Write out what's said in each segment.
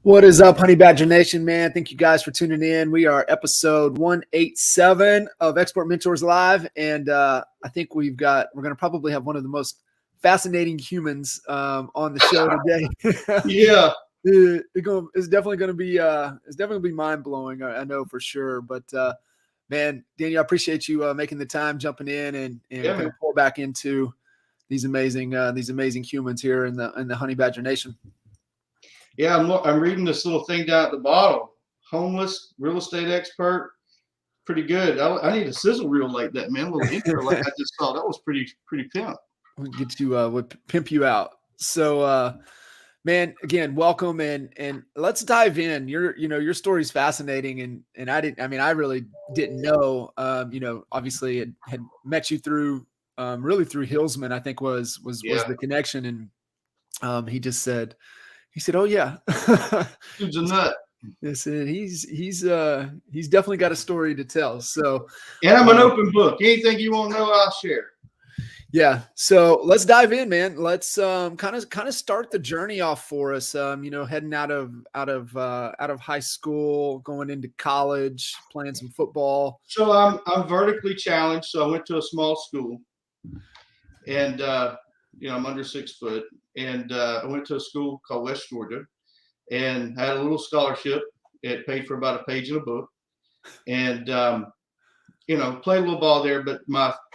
What is up, Honey Badger Nation, man? Thank you guys for tuning in. We are episode 187 of Export Mentors Live, and I think we're going to probably have one of the most fascinating humans on the show today. Yeah, it's definitely going to be mind blowing. I know for sure. But man, Daniel, I appreciate you making the time, jumping in, and kind of pour back into these amazing humans here in the Honey Badger Nation. Yeah, I'm reading this little thing down at the bottom. Homeless real estate expert, pretty good. I need a sizzle reel like that, man. A little intro like I just saw. That was pretty pimp. We'll get you, we'll pimp you out. So, man, again, welcome and let's dive in. Your story is fascinating, and I really didn't know. Obviously, it had met you through really through Hillsman. I think was the connection, and he just said. He said, "Oh yeah, dude's a nut." Yes, and he's definitely got a story to tell. So, and I'm an open book. Anything you want to know, I'll share. Yeah. So let's dive in, man. Let's kind of start the journey off for us. Heading out of high school, going into college, playing some football. So I'm vertically challenged. So I went to a small school, and I'm under 6 foot. And I went to a school called West Georgia and had a little scholarship. It paid for about a page in a book. And, played a little ball there. But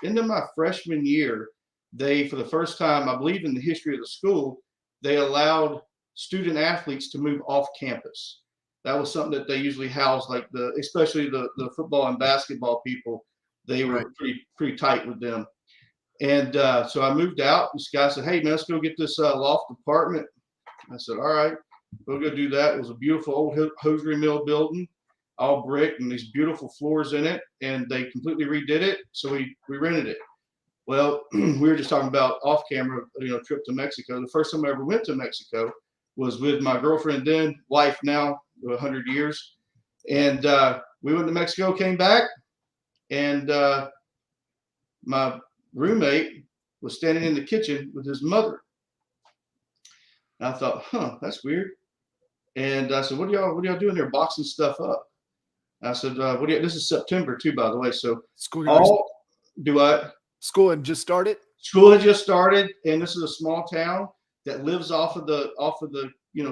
into my freshman year, they, for the first time, I believe in the history of the school, they allowed student athletes to move off campus. That was something that they usually housed, like especially the football and basketball people. They were pretty tight with them. And so I moved out. This guy said, "Hey, man, let's go get this loft apartment." I said, "All right, we'll go do that." It was a beautiful old hosiery mill building, all brick, and these beautiful floors in it. And they completely redid it. So we rented it. Well, we were just talking about off camera, trip to Mexico. The first time I ever went to Mexico was with my girlfriend then, wife now, 100 years. And we went to Mexico, came back, and my roommate was standing in the kitchen with his mother. And I thought, that's weird. And I said, what are y'all doing there, boxing stuff up? And I said, this is September too, by the way. So school had just started. School had just started, and this is a small town that lives off of the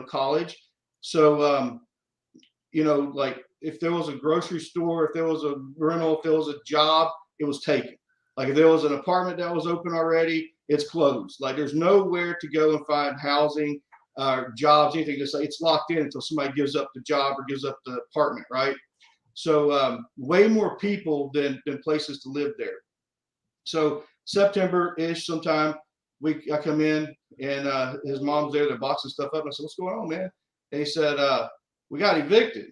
college. So like if there was a grocery store, if there was a rental, if there was a job, it was taken. Like if there was an apartment that was open already, it's closed. Like there's nowhere to go and find housing, jobs, anything. It's locked in until somebody gives up the job or gives up the apartment, right? So way more people than places to live there. So September-ish sometime, I come in and his mom's there, they're boxing stuff up. I said, "What's going on, man?" And he said, "We got evicted."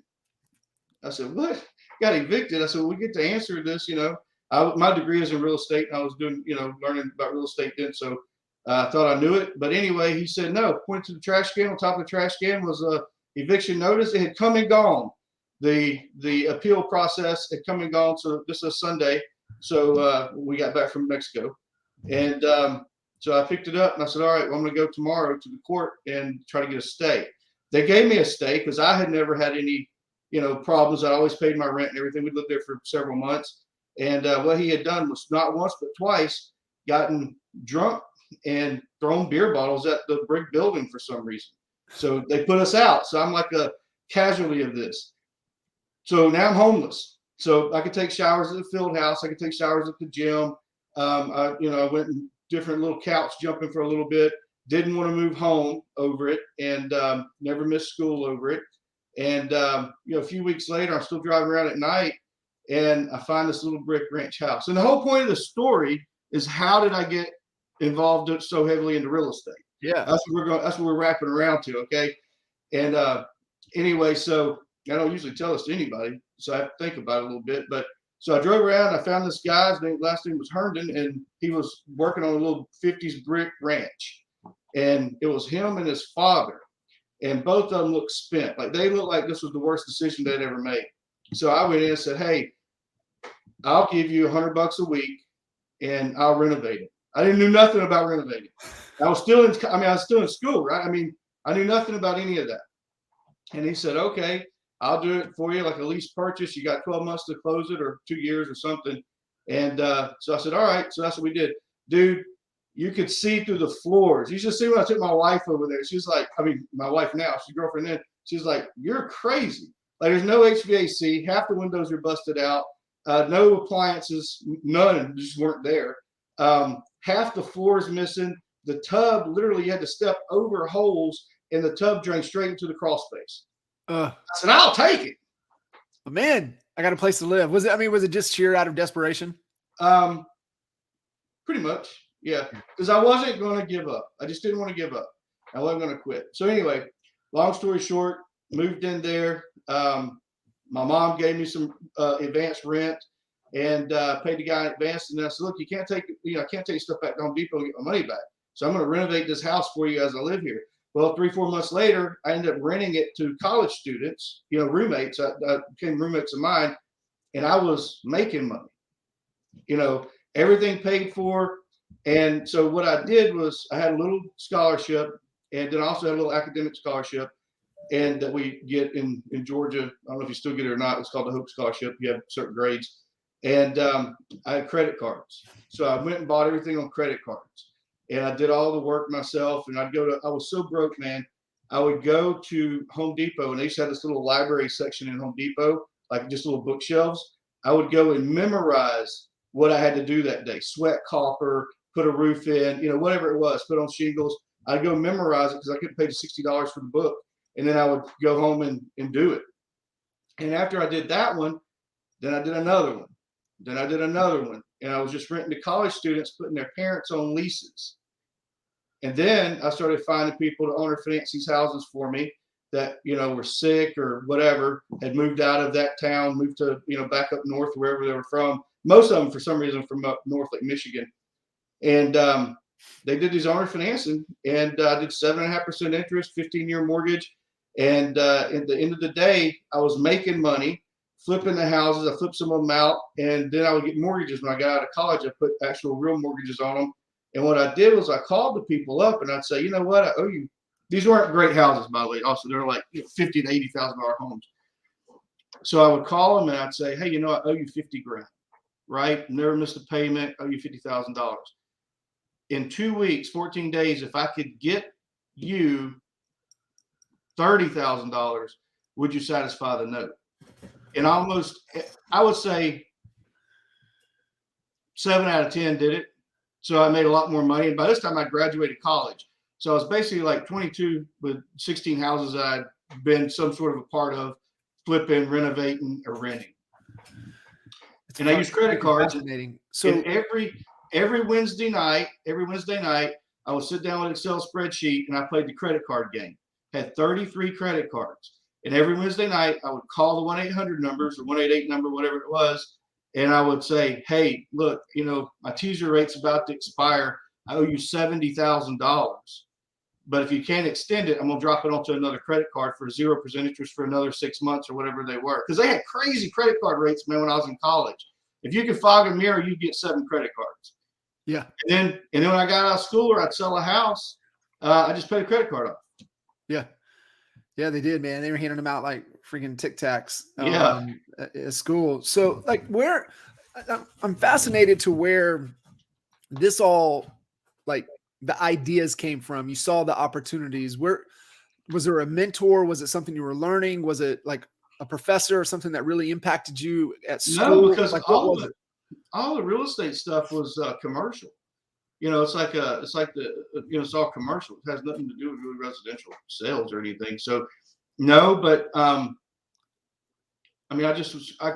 I said, "What? Got evicted?" I said, "Well, we get to answer this, my degree is in real estate, and I was doing, learning about real estate then, so I thought I knew it. But anyway, he said, no, pointed to the trash can. On top of the trash can was a eviction notice. It had come and gone. The appeal process had come and gone. So this is Sunday. So we got back from Mexico. And so I picked it up, and I said, all right, well, I'm going to go tomorrow to the court and try to get a stay. They gave me a stay because I had never had any, problems. I always paid my rent and everything. We lived there for several months. And what he had done was not once but twice gotten drunk and thrown beer bottles at the brick building for some reason. So they put us out. So I'm like a casualty of this. So now I'm homeless. So I could take showers at the field house. I could take showers at the gym. I went in different little couch jumping for a little bit. Didn't want to move home over it, and never missed school over it. And a few weeks later, I'm still driving around at night, and I find this little brick ranch house. And the whole point of the story is, how did I get involved so heavily into real estate? Yeah. That's what we're going. That's what we're wrapping around to. Okay. And anyway, so I don't usually tell this to anybody, so I have to think about it a little bit. But so I drove around. I found this guy's name. Last name was Herndon, and he was working on a little '50s brick ranch, and it was him and his father, and both of them looked spent. Like they looked like this was the worst decision they'd ever made. So I went in and said, "Hey, I'll give you $100 a week, and I'll renovate it." I didn't know nothing about renovating. I was still in. I mean, I was still in school, right? I mean, I knew nothing about any of that. And he said, "Okay, I'll do it for you, like a lease purchase. You got 12 months to close it, or 2 years or something." And so I said, "All right." So that's what we did. Dude, you could see through the floors. You should see when I took my wife over there. She's like, I mean, my wife now, she's girlfriend then. She's like, "You're crazy. Like, there's no HVAC. Half the windows are busted out. No appliances. None just weren't there. Half the floor is missing. The tub, literally, you had to step over holes, and the tub drained straight into the crawl space." I said, "I'll take it." But man, I got a place to live. Was it? I mean, was it just sheer out of desperation? Pretty much, yeah. Because I wasn't going to give up. I just didn't want to give up. I wasn't going to quit. So anyway, long story short, moved in there. My mom gave me some advance rent and paid the guy in advance. And I said, "Look, I can't take stuff back to Home Depot and get my money back. So I'm going to renovate this house for you as I live here." Well, 3-4 months later, I ended up renting it to college students, roommates. I became roommates of mine, and I was making money, everything paid for. And so what I did was I had a little scholarship, and then I also had a little academic scholarship, and that we get in Georgia. I don't know if you still get it or not. It's called the Hope Scholarship. You have certain grades. And I had credit cards. So I went and bought everything on credit cards. And I did all the work myself. And I was so broke, man. I would go to Home Depot, and they used to have this little library section in Home Depot, like just little bookshelves. I would go and memorize what I had to do that day: sweat copper, put a roof in, whatever it was, put on shingles. I'd go memorize it because I couldn't pay the $60 for the book. And then I would go home and do it. And after I did that one, then I did another one. Then I did another one. And I was just renting to college students, putting their parents on leases. And then I started finding people to owner finance these houses for me that, were sick or whatever, had moved out of that town, moved to, back up north, wherever they were from. Most of them, for some reason, from up north, like Michigan. And they did these owner financing, and I did 7.5% interest, 15-year mortgage. And at the end of the day, I was making money, flipping the houses. I flipped some of them out, and then I would get mortgages. When I got out of college, I put actual real mortgages on them. And what I did was I called the people up, and I'd say, "You know what? I owe you." These weren't great houses, by the way. Also, they're like $50,000 to $80,000 homes. So I would call them, and I'd say, "Hey, I owe you 50 grand, right? Never missed a payment. Owe you $50,000. In 2 weeks, 14 days, if I could get you $30,000, would you satisfy the note?" And I would say 7 out of 10 did it. So I made a lot more money. And by this time I graduated college. So I was basically like 22 with 16 houses that I'd been some sort of a part of, flipping, renovating, or renting. And I used credit cards. So and every Wednesday night, I would sit down with an Excel spreadsheet, and I played the credit card game. Had 33 credit cards. And every Wednesday night, I would call the 1-800 numbers or 188 number, whatever it was. And I would say, "Hey, look, my teaser rate's about to expire. I owe you $70,000. But if you can't extend it, I'm going to drop it onto another credit card for 0% interest for another 6 months," or whatever they were. Because they had crazy credit card rates, man, when I was in college. If you could fog a mirror, you'd get 7 credit cards. Yeah. And then when I got out of school or I'd sell a house, I just paid a credit card off. Yeah. Yeah, they did, man. They were handing them out like freaking Tic Tacs at school. So like I'm fascinated to where this all, like, the ideas came from. You saw the opportunities. Where was there a mentor? Was it something you were learning? Was it like a professor or something that really impacted you at school? No, because like, all the real estate stuff was commercial. It's all commercial. It has nothing to do with really residential sales or anything. So no, but I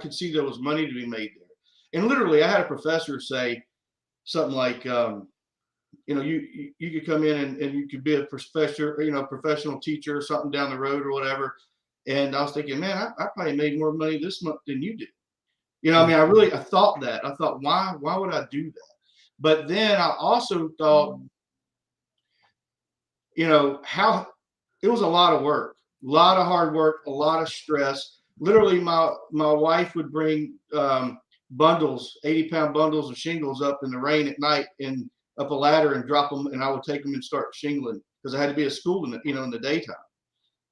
could see there was money to be made there. And literally I had a professor say something like, you know, you could come in and you could be a professor, you know, professional teacher or something down the road or whatever. And I was thinking, man, I probably made more money this month than you did. You know, I mean, I thought that. I thought, why would I do that? But then I also thought, you know, how it was a lot of work, a lot of hard work, a lot of stress. Literally, my wife would bring bundles, 80-pound bundles of shingles up in the rain at night and up a ladder and drop them, and I would take them and start shingling because I had to be at school in the, you know, in the daytime.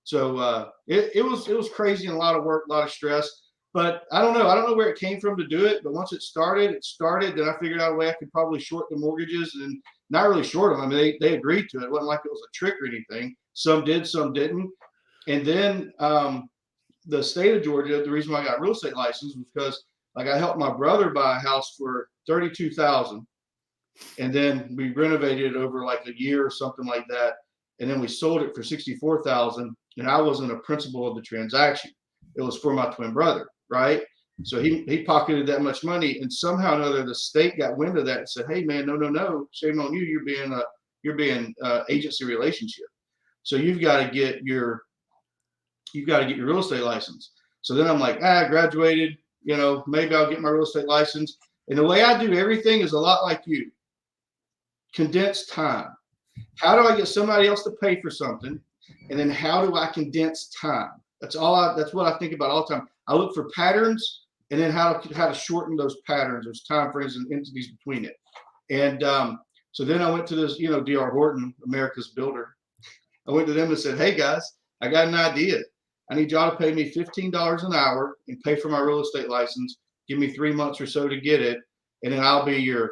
So it was crazy and a lot of work, a lot of stress. But I don't know where it came from to do it. But once it started. Then I figured out a way I could probably short the mortgages, and not really short them. I mean, they agreed to it. It wasn't like it was a trick or anything. Some did, some didn't. And then the state of Georgia, the reason why I got a real estate license was because like I helped my brother buy a house for $32,000, and then we renovated it over like a year or something like that, and then we sold it for $64,000. And I wasn't a principal of the transaction. It was for my twin brother, right? So he pocketed that much money, and somehow or another the state got wind of that and said, "Hey man, no, shame on you. You're being agency relationship. So you've got to get your real estate license." So then I'm like, I graduated, you know, maybe I'll get my real estate license. And the way I do everything is a lot like you. Condensed time. How do I get somebody else to pay for something? And then how do I condense time? That's what I think about all the time. I look for patterns, and then how to shorten those patterns, those time frames and entities between it. And so then I went to this, you know, D.R. Horton, America's Builder. I went to them and said, "Hey guys, I got an idea. I need y'all to pay me $15 an hour and pay for my real estate license. Give me 3 months or so to get it, and then I'll be your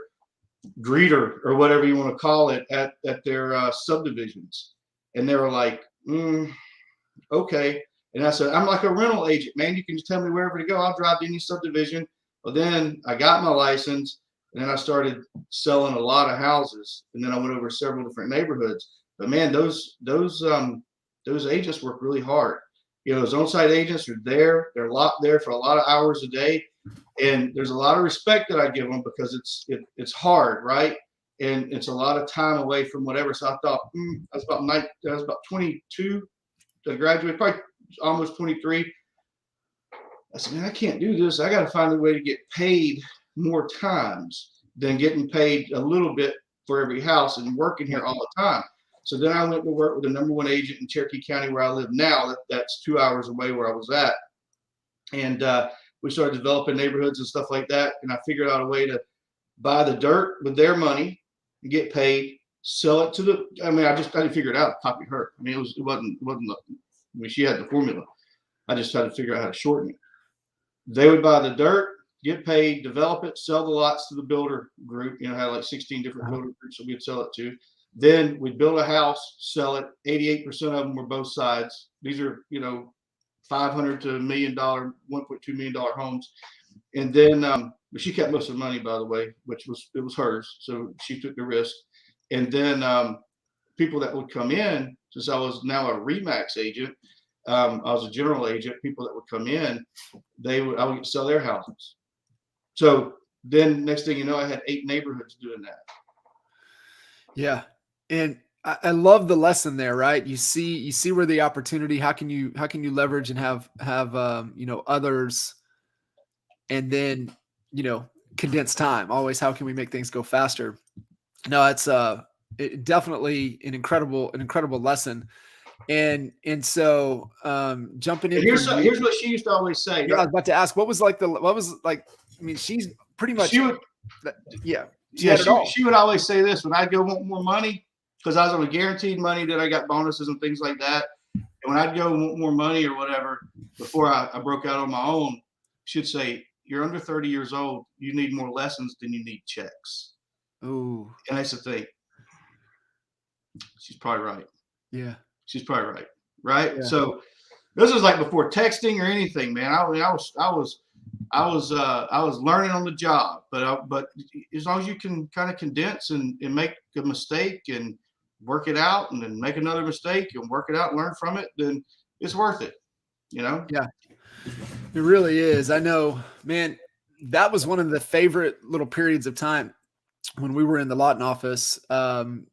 greeter or whatever you want to call it at their subdivisions." And they were like, "Okay." And I said, "I'm like a rental agent, man. You can just tell me wherever to go. I'll drive to any subdivision." Well, then I got my license, and then I started selling a lot of houses, and then I went over several different neighborhoods. But man, those agents work really hard. You know, those on-site agents are there. They're locked there for a lot of hours a day, and there's a lot of respect that I give them because it's hard, right? And it's a lot of time away from whatever. So I thought I was about 22 to graduate, probably almost 23. I said, man, I can't do this. I got to find a way to get paid more times than getting paid a little bit for every house and working here all the time. So then I went to work with the #1 agent in Cherokee County where I live now. That's 2 hours away where I was at. And we started developing neighborhoods and stuff like that. And I figured out a way to buy the dirt with their money and get paid, sell it to the, I didn't figure it out, copy her. I mean, it wasn't, I mean, she had the formula. I just had to figure out how to shorten it. They would buy the dirt, get paid, develop it, sell the lots to the builder group. You know, had like 16 different builder groups that we'd sell it to. Then we'd build a house, sell it. 88% of them were both sides. These are, you know, $500 to $1 million, $1.2 million homes. And then but she kept most of the money, by the way, it was hers. So she took the risk. And then people that would come in, since I was now a RE/MAX agent, I was a general agent. People that would come in, I would sell their houses. So then next thing you know, I had 8 neighborhoods doing that. Yeah. And I love the lesson there, right? You see where the opportunity, how can you leverage and have you know, others, and then, you know, condense time. Always, how can we make things go faster? No, it's definitely an incredible lesson. And so jumping in. Here's what she used to always say. Yeah, I was about to ask, what was like, I mean, she's pretty much, she would always say this when I go want more money, because I was on a guaranteed money, that I got bonuses and things like that. And when I'd go want more money or whatever, before I broke out on my own, she'd say, "You're under 30 years old. You need more lessons than you need checks." Ooh. And I used to think, she's probably right. Yeah. She's probably right. Right. Yeah. So this was like before texting or anything, man. I was learning on the job, but as long as you can kind of condense and make a mistake and work it out, and then make another mistake and work it out and learn from it, then it's worth it, you know? Yeah, it really is. I know, man, that was one of the favorite little periods of time when we were in the Lotto Office,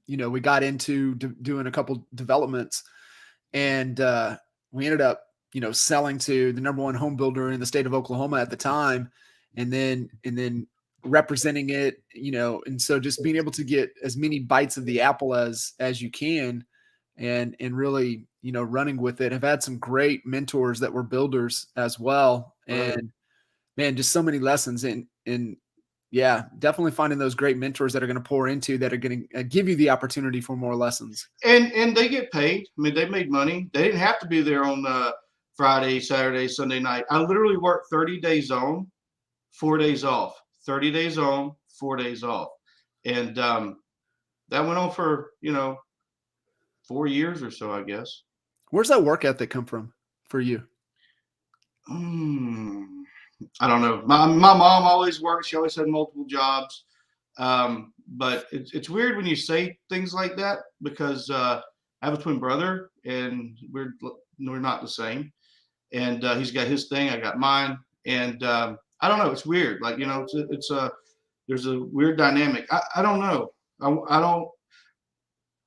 we got into doing a couple developments, and we ended up, selling to the number one home builder in the state of Oklahoma at the time, and then representing it, and so just being able to get as many bites of the apple as you can, and really, running with it. I've had some great mentors that were builders as well, Right. and man, just so many lessons in yeah, definitely finding those great mentors that are going to pour into, that are going to give you the opportunity for more lessons. And they get paid. I mean, they made money. They didn't have to be there on Friday, Saturday, Sunday night. I literally worked 30 days on, 4 days off. 30 days on, 4 days off, and that went on for 4 years or so, I guess. Where's that work ethic come from for you? I don't know. My mom always worked. She always had multiple jobs. But it's weird when you say things like that, because I have a twin brother, and we're not the same. And he's got his thing, I got mine, and I don't know. It's weird. Like, it's a there's a weird dynamic. I don't know. I don't.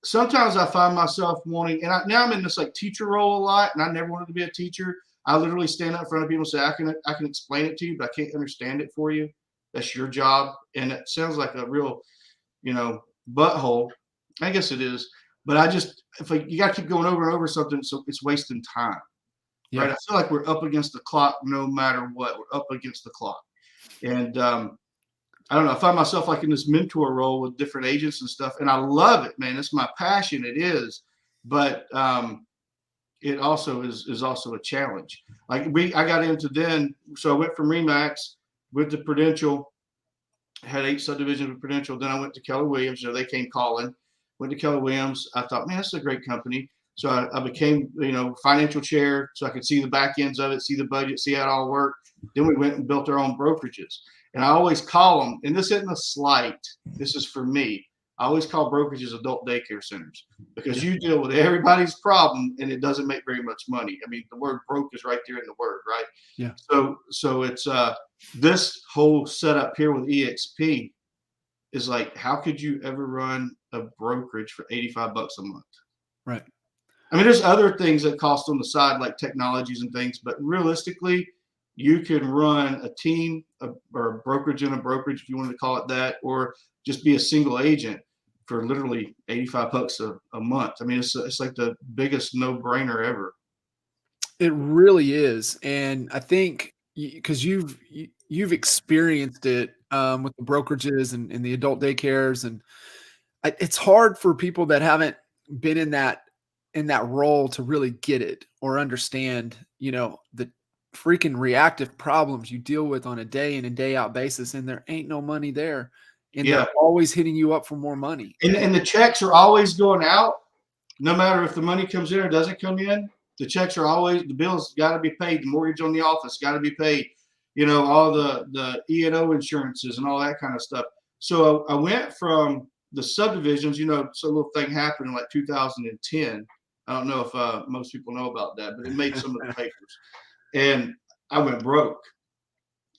Sometimes I find myself wanting, and now I'm in this like teacher role a lot, and I never wanted to be a teacher. I literally stand up in front of people and say, I can explain it to you, but I can't understand it for you. That's your job. And it sounds like a real, butthole. I guess it is. But you got to keep going over and over something, so it's wasting time. Yeah. Right. I feel like we're up against the clock no matter what. We're up against the clock. And I don't know. I find myself like in this mentor role with different agents and stuff. And I love it, man. It's my passion. It is. But it also is also a challenge. Like I got into then, so I went from Remax, went to Prudential, had 8 subdivisions with Prudential. Then I went to Keller Williams. They came calling. Went to Keller Williams. I thought, man, this is a great company. So I became, financial chair, so I could see the back ends of it, see the budget, see how it all worked. Then we went and built our own brokerages. And I always call them, and this isn't a slight, this is for me. I always call brokerages adult daycare centers, because you deal with everybody's problem and it doesn't make very much money. I mean, the word broke is right there in the word, right? Yeah. So it's this whole setup here with EXP is like, how could you ever run a brokerage for $85 a month? Right. I mean, there's other things that cost on the side, like technologies and things, but realistically, you can run a team or a brokerage in a brokerage, if you wanted to call it that, or just be a single agent for literally $85 a month. I mean, it's like the biggest no-brainer ever. It really is. And I think because you've experienced it with the brokerages and the adult daycares, and it's hard for people that haven't been in that role to really get it or understand, the freaking reactive problems you deal with on a day in and day out basis, and there ain't no money there, and they're always hitting you up for more money. And the checks are always going out, no matter if the money comes in or doesn't come in. The checks are always, the bills got to be paid. The mortgage on the office got to be paid. All the E&O insurances and all that kind of stuff. So I went from the subdivisions, so a little thing happened in like 2010. I don't know if most people know about that, but it made some of the papers. And I went broke.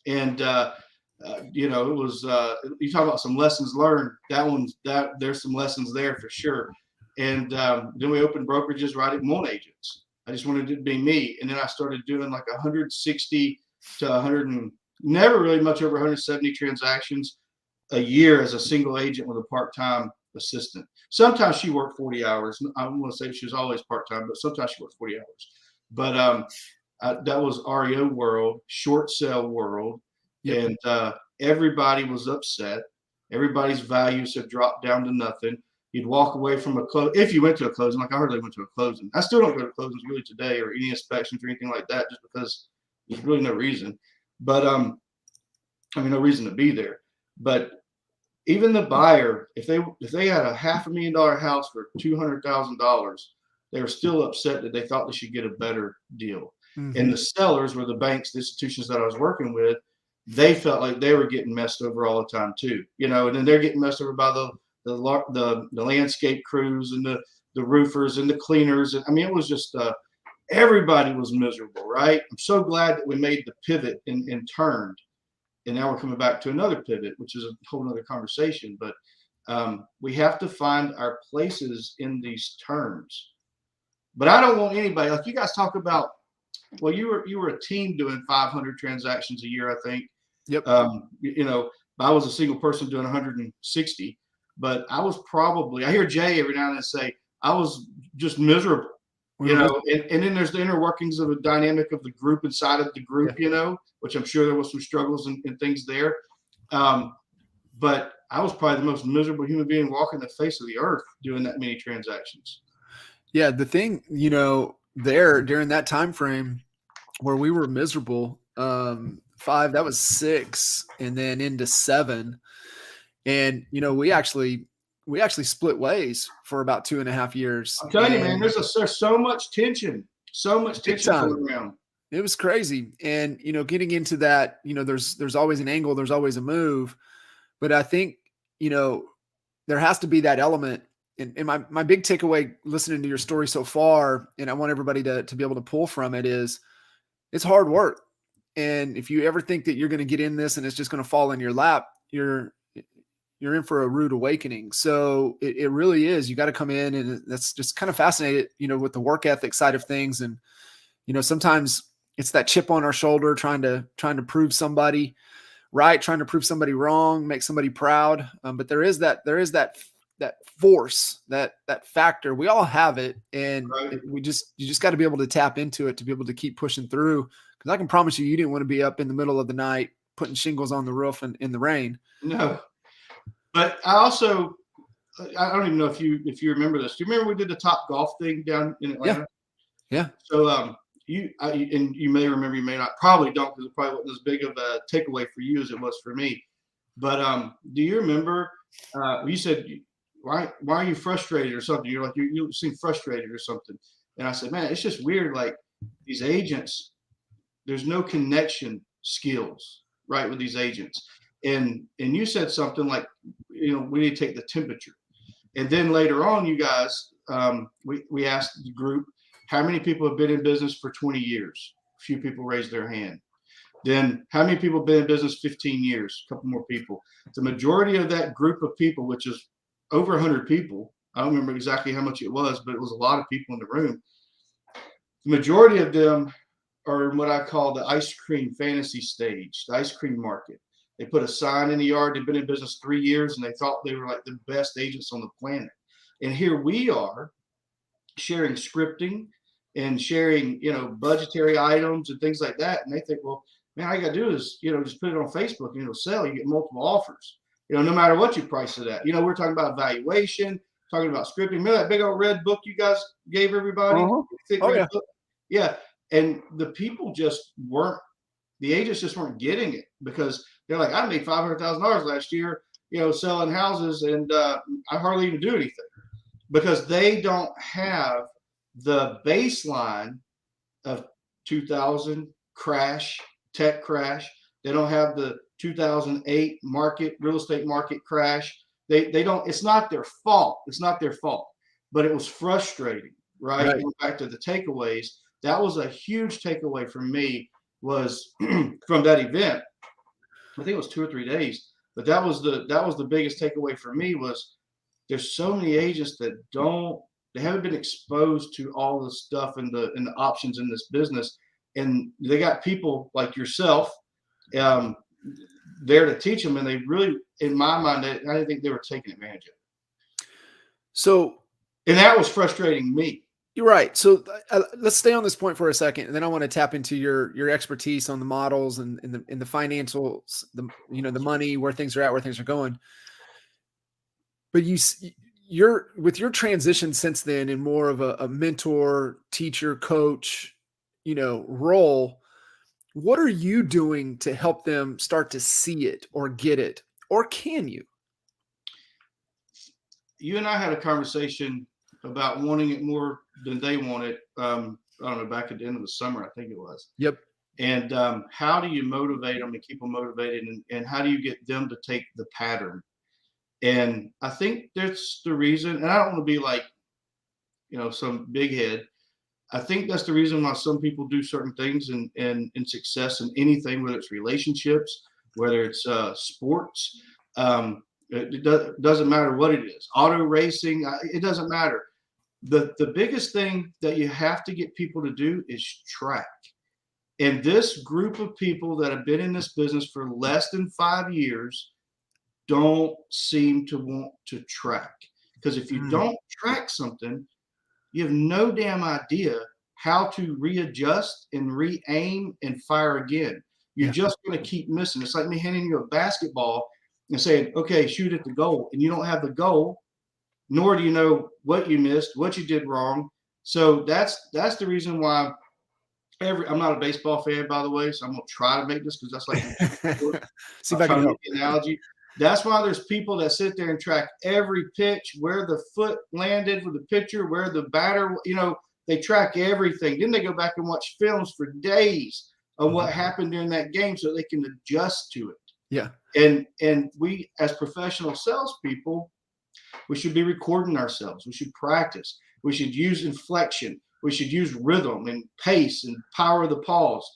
And, it was, you talk about some lessons learned. There's some lessons there for sure. And then we opened brokerages right at Moon Agents. I just wanted it to be me. And then I started doing like 160 to 100 and never really much over 170 transactions a year as a single agent with a part-time assistant. Sometimes she worked 40 hours. I don't want to say she was always part-time, but sometimes she worked 40 hours. But that was REO world, short sale world. Yep. And everybody was upset. Everybody's values had dropped down to nothing. You'd walk away from a close. If you went to a closing, like I hardly went to a closing. I still don't go to closings really today, or any inspections or anything like that, just because there's really no reason. But no reason to be there. But even the buyer, if they had a $500,000 house for $200,000, they were still upset that they thought they should get a better deal. Mm-hmm. And the sellers were the banks, the institutions that I was working with. They felt like they were getting messed over all the time too, and then they're getting messed over by the landscape crews and the roofers and the cleaners. And I mean, it was just everybody was miserable, right? I'm so glad that we made the pivot and turned. And now we're coming back to another pivot, which is a whole nother conversation. But we have to find our places in these terms. But I don't want anybody, like you guys talk about, well, you were a team doing 500 transactions a year, I think. Yep. You know, I was a single person doing 160, but I was probably, I hear Jay every now and then say, I was just miserable, you know, and then there's the inner workings of the dynamic of the group inside of the group, you know, which I'm sure there was some struggles and things there. But I was probably the most miserable human being walking the face of the earth doing that many transactions. Yeah. The thing, you know, there during that time frame where we were miserable, 5, that was 6, and then into 7. And, you know, we actually split ways for about 2.5 years. I'm telling you, man, there's so much tension going around. It was crazy. And, you know, getting into that, you know, there's always an angle, there's always a move. But I think, you know, there has to be that element. And my big takeaway listening to your story so far, and I want everybody to be able to pull from it, is it's hard work. And if you ever think that you're going to get in this and it's just going to fall in your lap, you're in for a rude awakening. So it really is. You got to come in, and that's just kind of fascinated, you know, with the work ethic side of things. And, you know, sometimes it's that chip on our shoulder, trying to prove somebody right, trying to prove somebody wrong, make somebody proud. But there is that force, that factor. We all have it. And you just got to be able to tap into it to be able to keep pushing through. Cause I can promise you didn't want to be up in the middle of the night, putting shingles on the roof in the rain. No, but I don't even know if you remember this. Do you remember we did the Top Golf thing down in Atlanta? Yeah. So you may remember, you may not, probably don't, because it probably wasn't as big of a takeaway for you as it was for me. But do you remember you said, why are you frustrated or something? You're like, you seem frustrated or something. And I said, man, it's just weird. Like these agents, there's no connection skills, right, with these agents. And you said something like, you know, we need to take the temperature. And then later on, you guys, we asked the group, how many people have been in business for 20 years? A few people raised their hand. Then how many people have been in business 15 years? A couple more people. The majority of that group of people, which is over 100 people, I don't remember exactly how much it was, but it was a lot of people in the room. The majority of them are in what I call the ice cream fantasy stage, the ice cream market. They put a sign in the yard. They've been in business 3 years, and they thought they were like the best agents on the planet. And here we are sharing scripting and sharing, you know, budgetary items and things like that. And they think, well, man, all you got to do is, you know, just put it on Facebook and it'll sell. You get multiple offers, you know, no matter what you price it at. You know, we're talking about valuation, talking about scripting. Remember that big old red book you guys gave everybody? Thick red book? Yeah. And the people just weren't, the agents just weren't getting it, because they're like, I made $500,000 last year, you know, selling houses, and I hardly even do anything, because they don't have the baseline of 2000 crash, tech crash. They don't have the 2008 real estate market crash. They don't, it's not their fault. It's not their fault, but it was frustrating, right? Going back to the takeaways, that was a huge takeaway for me, was from that event. I think it was 2 or 3 days, but that was the biggest takeaway for me, was there's so many agents that they haven't been exposed to all the stuff and the options in this business. And they got people like yourself there to teach them. And they really, in my mind, I didn't think they were taking advantage of it. So, and that was frustrating me. You're right. So let's stay on this point for a second, and then I want to tap into your expertise on the models and the financials, the money, where things are at, where things are going. But you're with your transition since then in more of a mentor, teacher, coach, role. What are you doing to help them start to see it or get it, or can you? You and I had a conversation about wanting it more than they want it. I don't know, back at the end of the summer, I think it was. Yep. And how do you motivate them and keep them motivated, and how do you get them to take the pattern? And I think that's the reason, and I don't want to be like, some big head. I think that's the reason why some people do certain things and success in anything, whether it's relationships, whether it's sports. It doesn't matter what it is. Auto racing, it doesn't matter. The biggest thing that you have to get people to do is track. And this group of people that have been in this business for less than 5 years don't seem to want to track. Because if you don't track something, you have no damn idea how to readjust and re-aim and fire again. You're just going to keep missing. It's like me handing you a basketball and saying, okay, shoot at the goal. And you don't have the goal, nor do you know what you missed, what you did wrong. So that's the reason why I'm not a baseball fan, by the way, so I'm going to try to make this because that's like see if I can help. the analogy. That's why there's people that sit there and track every pitch, where the foot landed for the pitcher, where the batter, they track everything. Then they go back and watch films for days of what happened during that game so they can adjust to it. Yeah. And we, as professional salespeople, we should be recording ourselves. We should practice. We should use inflection. We should use rhythm and pace and power of the pause.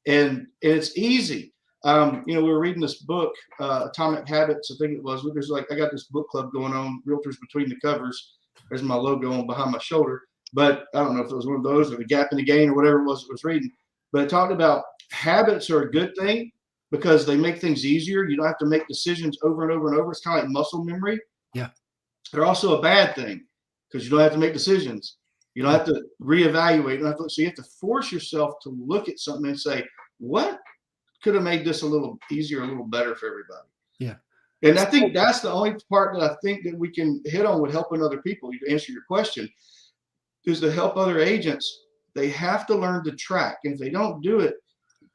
And it's easy. We were reading this book, Atomic Habits, I think it was. I got this book club going on, Realtors Between the Covers. There's my logo on behind my shoulder. But I don't know if it was one of those or the Gap in the Gain or whatever it was reading. But it talked about habits are a good thing because they make things easier. You don't have to make decisions over and over and over. It's kind of like muscle memory. Yeah. They're also a bad thing because you don't have to make decisions. You don't have to reevaluate. So you have to force yourself to look at something and say, what could have made this a little easier, a little better for everybody? Yeah. And I think that's the only part that I think that we can hit on with helping other people. To answer your question, is to help other agents. They have to learn to track. And if they don't do it,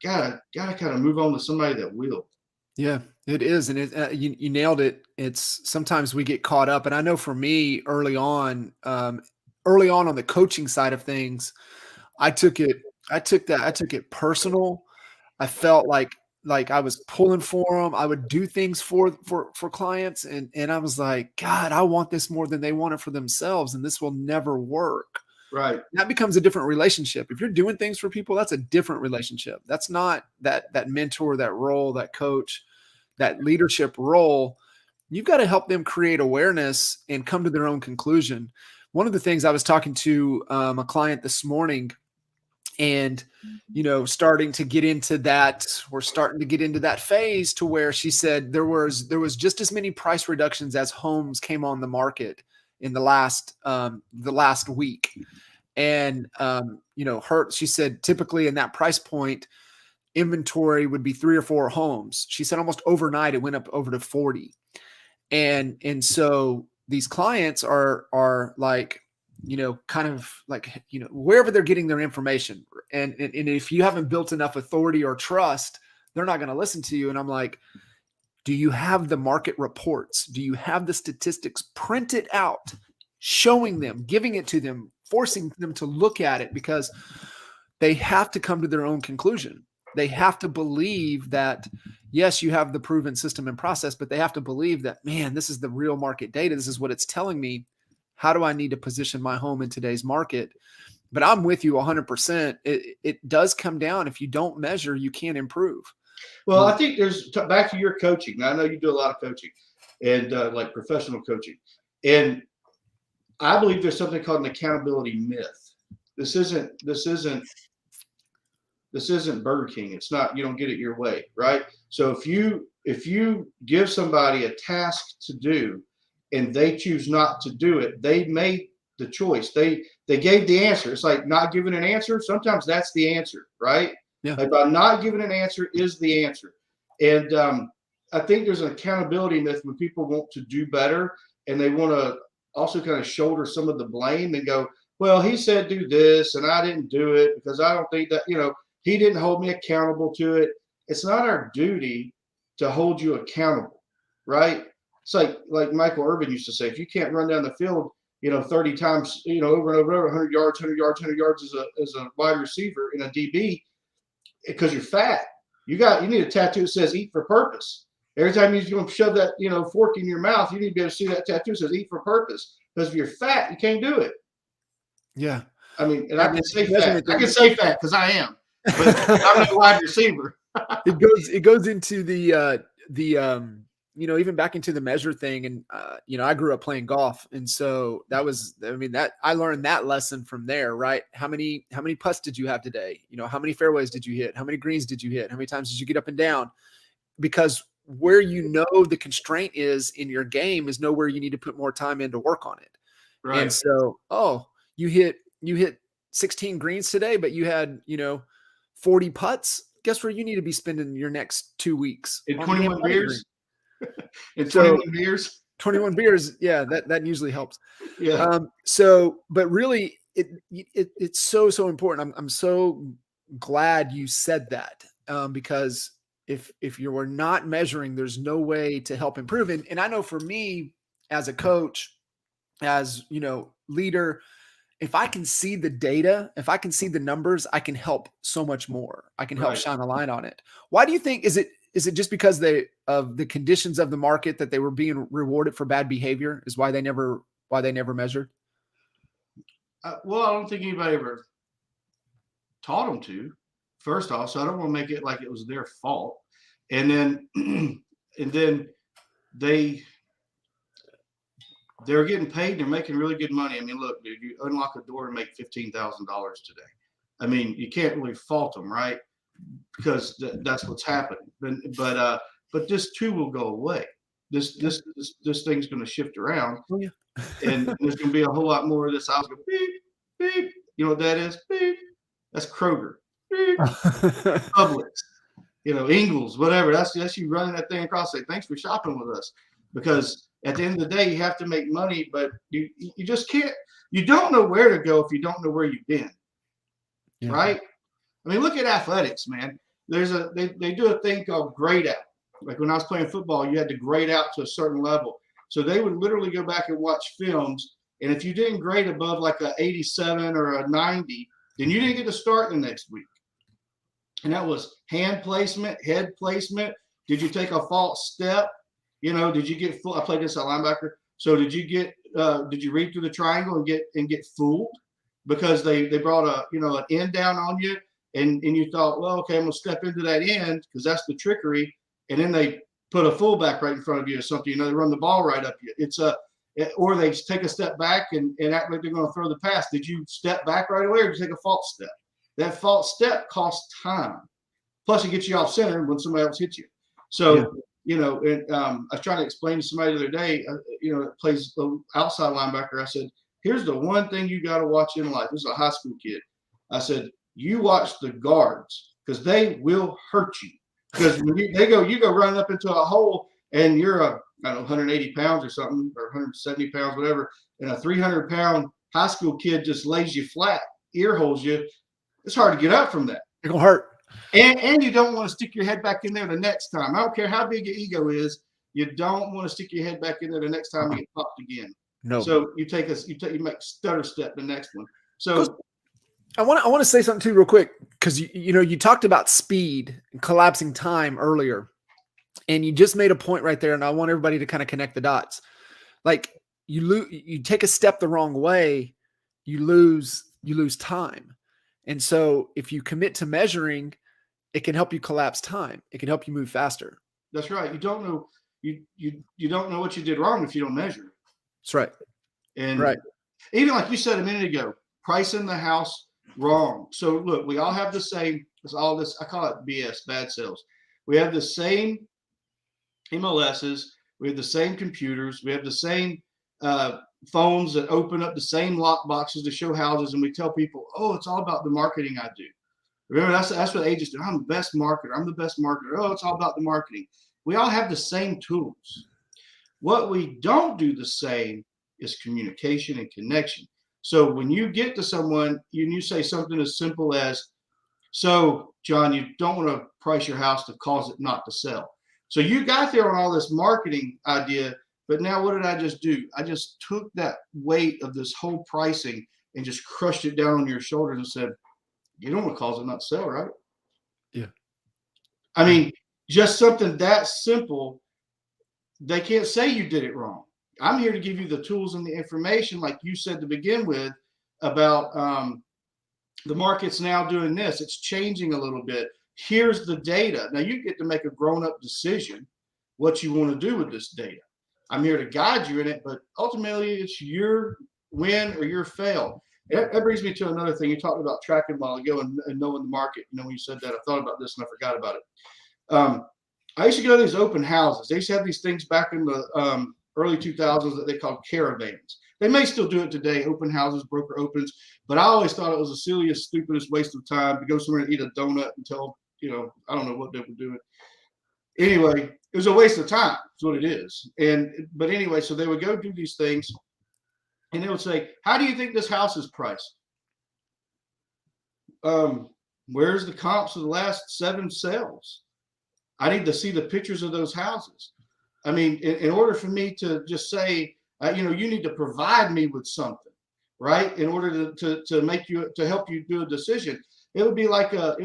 gotta kind of move on to somebody that will. Yeah, it is. And you nailed it. It's sometimes we get caught up. And I know for me early on the coaching side of things, I took it personal. I felt like I was pulling for them. I would do things for clients. And I was like, God, I want this more than they want it for themselves. And this will never work. Right. That becomes a different relationship. If you're doing things for people, that's a different relationship. That's not that mentor, that role, that coach, that leadership role. You've got to help them create awareness and come to their own conclusion. One of the things I was talking to a client this morning, and starting to get into that, we're starting to get into that phase to where she said there was just as many price reductions as homes came on the market in the last week. And she said typically in that price point, inventory would be 3 or 4 homes. She said almost overnight it went up over to 40. And so these clients are like, kind of like, wherever they're getting their information. And if you haven't built enough authority or trust, they're not going to listen to you. And I'm like, do you have the market reports? Do you have the statistics printed out, showing them, giving it to them, forcing them to look at it? Because they have to come to their own conclusion. They have to believe that, yes, you have the proven system and process, but they have to believe that, man, this is the real market data. This is what it's telling me. How do I need to position my home in today's market? But I'm with you 100%. It does come down. If you don't measure, you can't improve. Well, I think back to your coaching. Now, I know you do a lot of coaching and like professional coaching. And I believe there's something called an accountability myth. This isn't Burger King. It's not, you don't get it your way, right? So if you give somebody a task to do and they choose not to do it, they made the choice. They gave the answer. It's like not giving an answer. Sometimes that's the answer, right? Yeah. Like by not giving an answer is the answer. And I think there's an accountability myth when people want to do better and they want to also kind of shoulder some of the blame and go, well, he said do this and I didn't do it because I don't think that, he didn't hold me accountable to it. It's not our duty to hold you accountable, right? It's like Michael Irvin used to say, if you can't run down the field, 30 times, over and over, 100 yards as a wide receiver in a DB, because you're fat, you need a tattoo that says eat for purpose. Every time you're going to shove that, fork in your mouth, you need to be able to see that tattoo that says eat for purpose. Because if you're fat, you can't do it. Yeah. I mean, and I can say fat. I can say fat because I am. But I'm not a wide receiver. it goes into even back into the measure thing. And I grew up playing golf, and so that I learned that lesson from there, right? How many putts did you have today? How many fairways did you hit? How many greens did you hit? How many times did you get up and down? Because where the constraint is in your game is nowhere you need to put more time in to work on it. Right. And so, you hit 16 greens today, but you had 40 putts. Guess where you need to be spending your next 2 weeks? In 21 beers. In 21 So, beers. 21 beers. Yeah, that usually helps. Yeah. But really, it's so important. I'm so glad you said that, because if you are not measuring, there's no way to help improve. And I know for me as a coach, as leader, if I can see the data, if I can see the numbers, I can help so much more. I can help shine a light on it. Why do you think, is it just because of the conditions of the market that they were being rewarded for bad behavior is why they never measured? Well, I don't think anybody ever taught them to, first off, so I don't want to make it like it was their fault. And then they're getting paid and they're making really good money. I mean, look, dude, you unlock a door and make $15,000 today. I mean, you can't really fault them, right? Because that's what's happening. But this too will go away. This thing's going to shift around, and there's going to be a whole lot more of this. I was going beep beep. You know what that is? Beep. That's Kroger. Beep. Publix. Ingles, whatever. That's you running that thing across. Say thanks for shopping with us, because at the end of the day, you have to make money, but you just can't. You don't know where to go if you don't know where you've been, right? I mean, look at athletics, man. They do a thing called grade out. Like when I was playing football, you had to grade out to a certain level. So they would literally go back and watch films, and if you didn't grade above like a 87 or a 90, then you didn't get to start the next week. And that was hand placement, head placement. Did you take a false step? Did you get full? I played this at linebacker. So did you read through the triangle and get fooled because they brought an end down on you, and you thought, well, okay, I'm gonna step into that end because that's the trickery, and then they put a fullback right in front of you or something. They run the ball right up you. Or they take a step back and act like they're going to throw the pass. Did you step back right away, or did you take a false step? That false step costs time. Plus, it gets you off center when somebody else hits you. So, I was trying to explain to somebody the other day, that plays the outside linebacker. I said, here's the one thing you got to watch in life. This is a high school kid. I said, you watch the guards because they will hurt you. Because when you go running up into a hole and you're 180 pounds or something, or 170 pounds, whatever, and a 300-pound high school kid just lays you flat, ear holes you. It's hard to get up from that. It's gonna hurt. And you don't want to stick your head back in there the next time. I don't care how big your ego is. You don't want to stick your head back in there the next time you get popped again. No. So you make stutter step the next one. So I want to say something too real quick, because you talked about speed and collapsing time earlier, and you just made a point right there, and I want everybody to kind of connect the dots. Like you take a step the wrong way, you lose time. And so if you commit to measuring, it can help you collapse time. It can help you move faster. That's right. You don't know you don't know what you did wrong if you don't measure. That's right. And even like you said a minute ago, pricing the house wrong. So look, we all have the same. It's all this. I call it BS, bad sales. We have the same MLSs. We have the same computers. We have the same phones that open up the same lock boxes to show houses, and we tell people, oh, it's all about the marketing I do. Remember, that's what agents do. I'm the best marketer. I'm the best marketer. Oh, it's all about the marketing. We all have the same tools. What we don't do the same is communication and connection. So when you get to someone, you say something as simple as, so John, you don't want to price your house to cause it not to sell. So you got there on all this marketing idea, but now what did I just do? I just took that weight of this whole pricing and just crushed it down on your shoulders and said, you don't want to cause it not to sell, right? Yeah. I mean, just something that simple. They can't say you did it wrong. I'm here to give you the tools and the information, like you said to begin with, about the market's now doing this. It's changing a little bit. here's the data. Now you get to make a grown-up decision what you want to do with this data. I'm here to guide you in it, but ultimately it's your win or your fail. That brings me to another thing. You talked about tracking a while ago and knowing the market. You know, when you said that, I thought about this and I forgot about it. I used to go to these open houses. They used to have these things back in the early 2000s that they called caravans. They may still do it today, open houses, broker opens, but I always thought it was the silliest, stupidest waste of time to go somewhere and eat a donut until, you know, I don't know what they were doing. Anyway, it was a waste of time. That's what it is. But anyway, so they would go do these things and they would say, how do you think this house is priced? Where's the comps of the last 7 sales? I need to see the pictures of those houses. I mean, in order for me to just say, you know, you need to provide me with something, right? In order to make you, to help you do a decision. It would be like I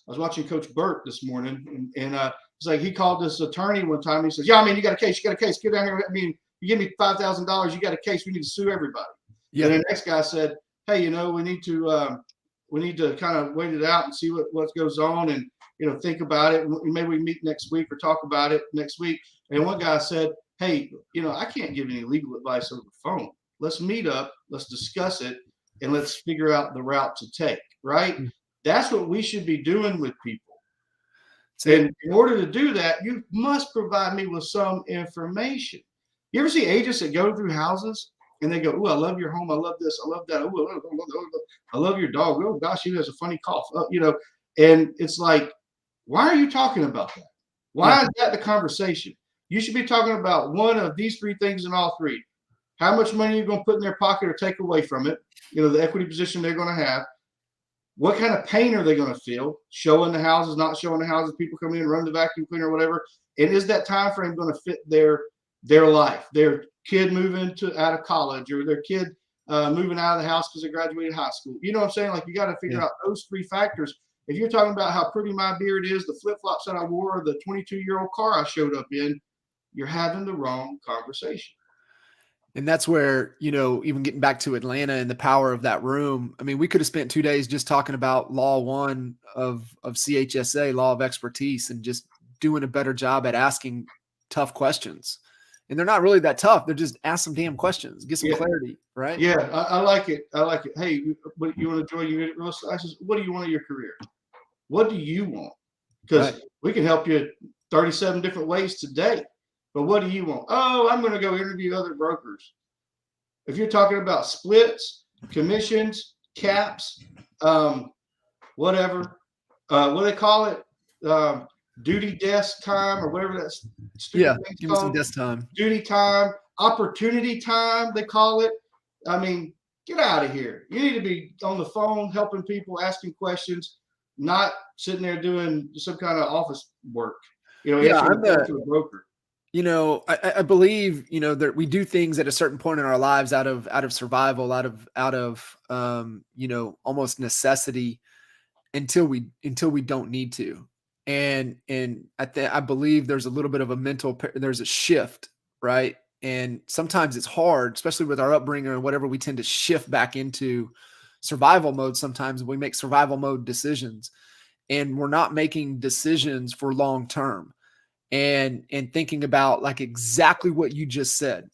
was watching Coach Burt this morning, and it's like he called this attorney one time. And he says, "Yeah, I mean, you got a case. You got a case. Get down here. I mean, you give me $5,000. You got a case. We need to sue everybody." Yeah. And the next guy said, "Hey, you know, we need to kind of wait it out and see what goes on, and you know, think about it. Maybe we meet next week or talk about it next week." And one guy said, "Hey, you know, I can't give any legal advice over the phone. Let's meet up. Let's discuss it, and let's figure out the route to take." Right? Mm-hmm. That's what we should be doing with people. And in order to do that, you must provide me with some information. You ever see agents that go through houses and they go, "Oh, I love your home. I love this. I love that. I love your dog. Oh gosh, he has a funny cough." You know, and it's like, why are you talking about that? Why is that the conversation? You should be talking about one of these 3 things and all 3. How much money you're going to put in their pocket or take away from it? You know, the equity position they're going to have. What kind of pain are they going to feel? Showing the houses, not showing the houses, people come in, run the vacuum cleaner, whatever. And is that time frame going to fit their life? Their kid moving out of college, or their kid moving out of the house because they graduated high school? You know what I'm saying? Like, you got to figure out those 3 factors. If you're talking about how pretty my beard is, the flip-flops that I wore, or the 22-year-old car I showed up in, you're having the wrong conversation. And that's where, you know, even getting back to Atlanta and the power of that room. I mean, we could have spent 2 days just talking about law 1 of CHSA, law of expertise, and just doing a better job at asking tough questions. And they're not really that tough. They're just ask some damn questions, get some clarity, right? Yeah, I like it. I like it. Hey, what you want to join your real estate? I says, what do you want in your career? What do you want? Because we can help you 37 different ways today. But what do you want? Oh, I'm going to go interview other brokers. If you're talking about splits, commissions, caps, whatever, what do they call it? Duty desk time, or whatever that's stupid thing. Give me some desk time. Duty time, opportunity time, they call it. I mean, get out of here. You need to be on the phone helping people, asking questions, not sitting there doing some kind of office work. You know, I'm to a broker. You know, I believe, you know, that we do things at a certain point in our lives out of survival, out of you know, almost necessity, until we don't need to. And I believe there's a little bit of there's a shift, right? And sometimes it's hard, especially with our upbringing or whatever. We tend to shift back into survival mode. Sometimes we make survival mode decisions, and we're not making decisions for long term. And thinking about, like, exactly what you just said.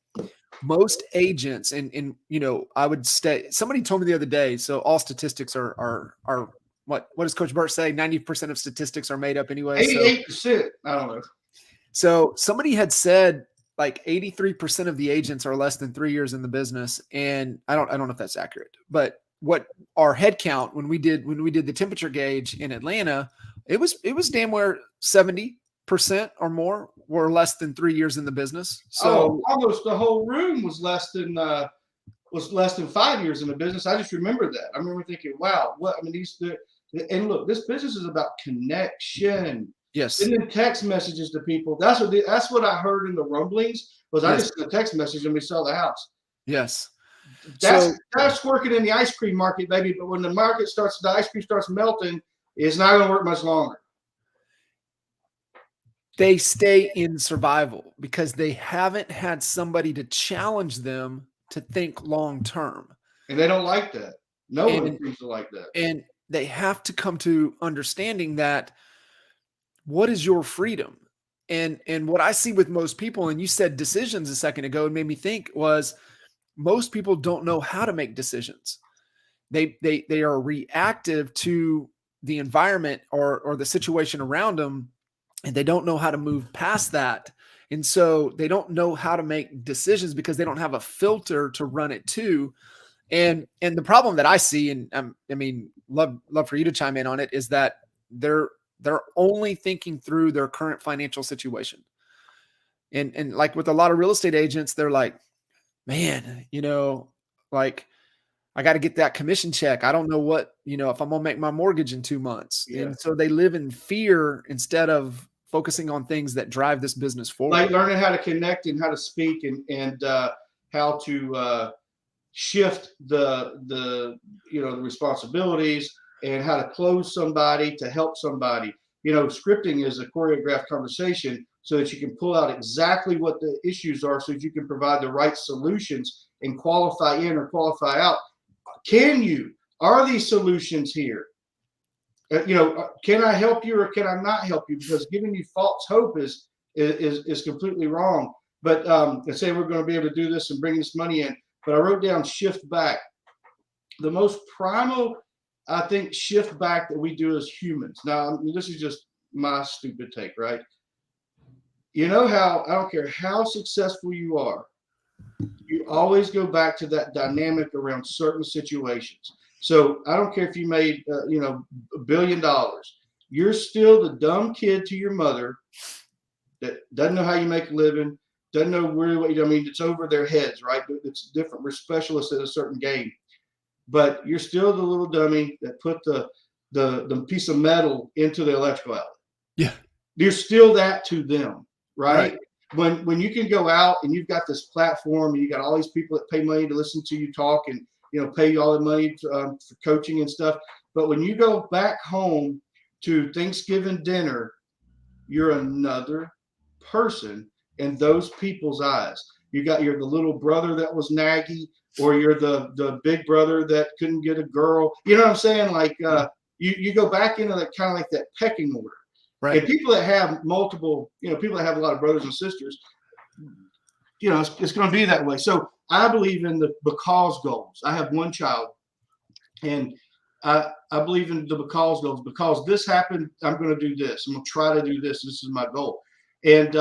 Most agents, and you know, I would say, somebody told me the other day, so all statistics are what does Coach Burt say? 90% of statistics are made up anyway. 88%. I don't know. So somebody had said like 83% of the agents are less than 3 years in the business. And I don't know if that's accurate, but what our head count when we did the temperature gauge in Atlanta, it was damn near 70% or more were less than 3 years in the business. So almost the whole room was less than 5 years in the business. I just remember that. I remember thinking, wow, what, I mean, and look, this business is about connection. Yes. Sending text messages to people. That's what I heard in the rumblings was I just sent a text message and we sell the house. Yes. That's working in the ice cream market, baby. But when the ice cream starts melting, it's not going to work much longer. They stay in survival because they haven't had somebody to challenge them to think long term. And they don't like that. No one seems to like that. And they have to come to understanding that what is your freedom? And what I see with most people, and you said decisions a second ago, it made me think was most people don't know how to make decisions. They are reactive to the environment or the situation around them, and they don't know how to move past that. And so they don't know how to make decisions because they don't have a filter to run it to. And the problem that I see, and I mean, love for you to chime in on it, is that they're only thinking through their current financial situation. And like with a lot of real estate agents, they're like, man, like I got to get that commission check. I don't know what, if I'm going to make my mortgage in 2 months. Yeah. And so they live in fear instead of focusing on things that drive this business forward. Like learning how to connect and how to speak and how to shift the responsibilities and how to close somebody to help somebody. Scripting is a choreographed conversation so that you can pull out exactly what the issues are so that you can provide the right solutions and qualify in or qualify out. Are these solutions here? Can I help you or can I not help you? Because giving you false hope is completely wrong. But and say we're going to be able to do this and bring this money in. But I wrote down shift back. The most primal, I think, shift back that we do as humans. Now, this is just my stupid take, right? You know how, I don't care how successful you are, you always go back to that dynamic around certain situations. So I don't care if you made, $1 billion. You're still the dumb kid to your mother that doesn't know how you make a living, doesn't know really what you do. I mean, it's over their heads, right? It's different. We're specialists at a certain game, but you're still the little dummy that put the piece of metal into the electrical outlet. Yeah. You're still that to them, right? When you can go out and you've got this platform and you got all these people that pay money to listen to you talk and pay you all the money for coaching and stuff, but when you go back home to Thanksgiving dinner, you're another person in those people's eyes. You're the little brother that was naggy, or you're the big brother that couldn't get a girl. You know what I'm saying? Like you go back into that kind of like that pecking order. Right. And people that have multiple, people that have a lot of brothers and sisters, it's going to be that way. So I believe in the because goals. I have one child, and I believe in the because goals. Because this happened, I'm going to do this. I'm going to try to do this. This is my goal. And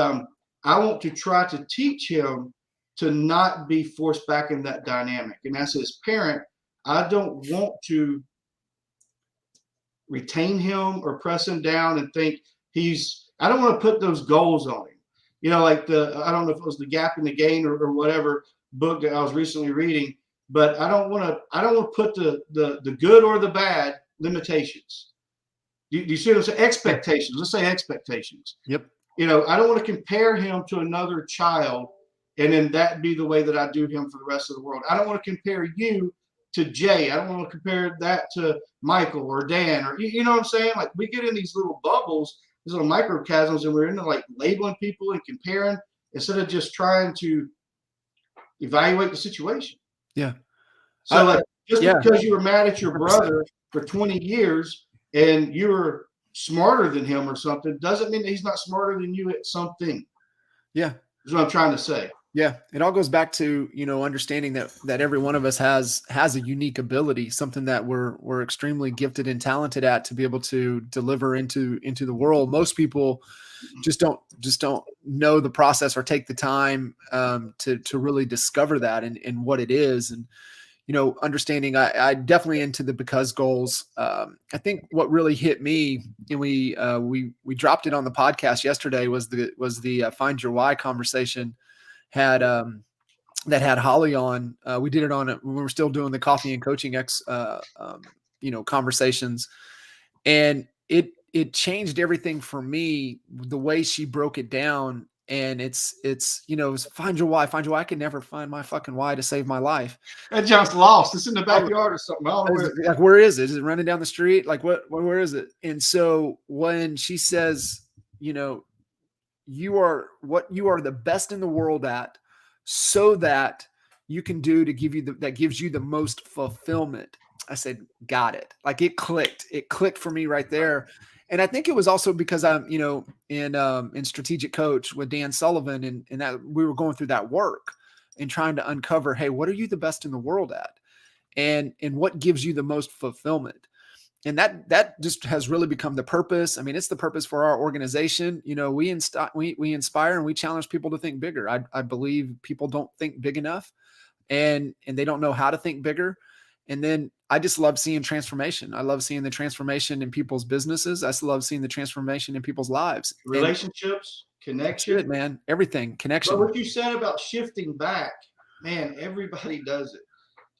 I want to try to teach him to not be forced back in that dynamic. And as his parent, I don't want to retain him or press him down and think I don't want to put those goals on him. Like I don't know if it was The Gap in the Gain or whatever book that I was recently reading, but I don't want to put the good or the bad limitations. Do you see what I'm saying? Expectations. Let's say expectations. Yep. I don't want to compare him to another child and then that be the way that I do him for the rest of the world. I don't want to compare you to Jay. I don't want to compare that to Michael or Dan, or you know what I'm saying? Like we get in these little bubbles, these little microcosms, and we're into like labeling people and comparing instead of just trying to evaluate the situation. Yeah. So because you were mad at your brother for 20 years and you were smarter than him or something, doesn't mean that he's not smarter than you at something. Yeah. That's what I'm trying to say. Yeah. It all goes back to, understanding that every one of us has a unique ability, something that we're extremely gifted and talented at to be able to deliver into the world. Most people just don't know the process or take the time to really discover that and what it is. And, understanding I definitely into the because goals. I think what really hit me, and we dropped it on the podcast yesterday, was the Find Your Why conversation that had Holly on. We did it on it when we were still doing the coffee and coaching conversations, and it changed everything for me, the way she broke it down. And it's find your why. I could never find my fucking why to save my life. That junk's lost. It's in the backyard or something. I don't know like, where is it? Is it running down the street? Like where is it? And so when she says, you are the best in the world at, so that you can do to give you that gives you the most fulfillment. I said, got it. Like it clicked for me right there. And I think it was also because I'm, in strategic coach with Dan Sullivan, and that we were going through that work and trying to uncover, hey, what are you the best in the world at? And what gives you the most fulfillment? And that just has really become the purpose. I mean, it's the purpose for our organization. We inspire and we challenge people to think bigger. I believe people don't think big enough, and they don't know how to think bigger. And then I just love seeing transformation. I love seeing the transformation in people's businesses. I love seeing the transformation in people's lives. Relationships, connection, it, man, everything, connection. But what you said about shifting back, man, everybody does it.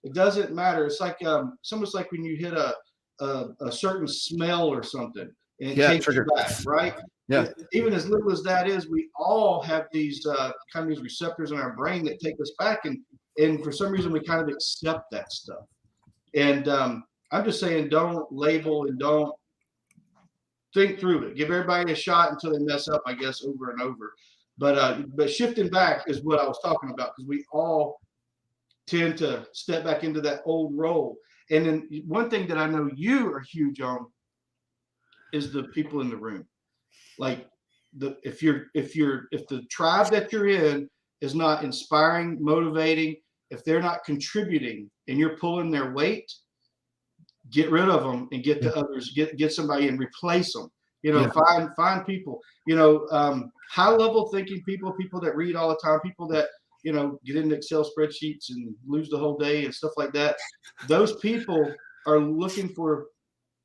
It doesn't matter. It's like it's almost like when you hit a certain smell or something, and it takes you back, right? Yeah. Even as little as that is, we all have these kind of these receptors in our brain that take us back, and for some reason we kind of accept that stuff. And I'm just saying, don't label and don't think through it. Give everybody a shot until they mess up, I guess, over and over. But shifting back is what I was talking about, because we all tend to step back into that old role. And then one thing that I know you are huge on is the people in the room. Like if the tribe that you're in is not inspiring, motivating, if they're not contributing and you're pulling their weight, get rid of them and get the others, get somebody and replace them. Find people, high level thinking people that read all the time, people that, get into Excel spreadsheets and lose the whole day and stuff like that. Those people are looking for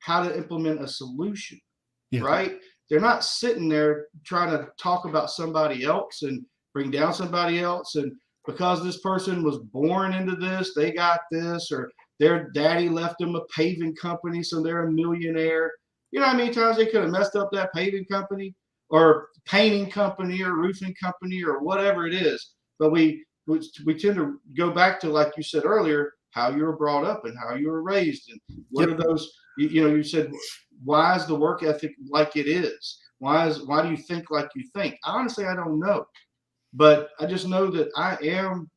how to implement a solution, right? They're not sitting there trying to talk about somebody else and bring down somebody else. And because this person was born into this, they got this, or their daddy left them a paving company, so they're a millionaire. You know how many times they could have messed up that paving company or painting company or roofing company or whatever it is. But we tend to go back to, like you said earlier, how you were brought up and how you were raised, and what are those. You said, why is the work ethic like it is? Why do you think like you think? Honestly, I don't know, but I just know that I am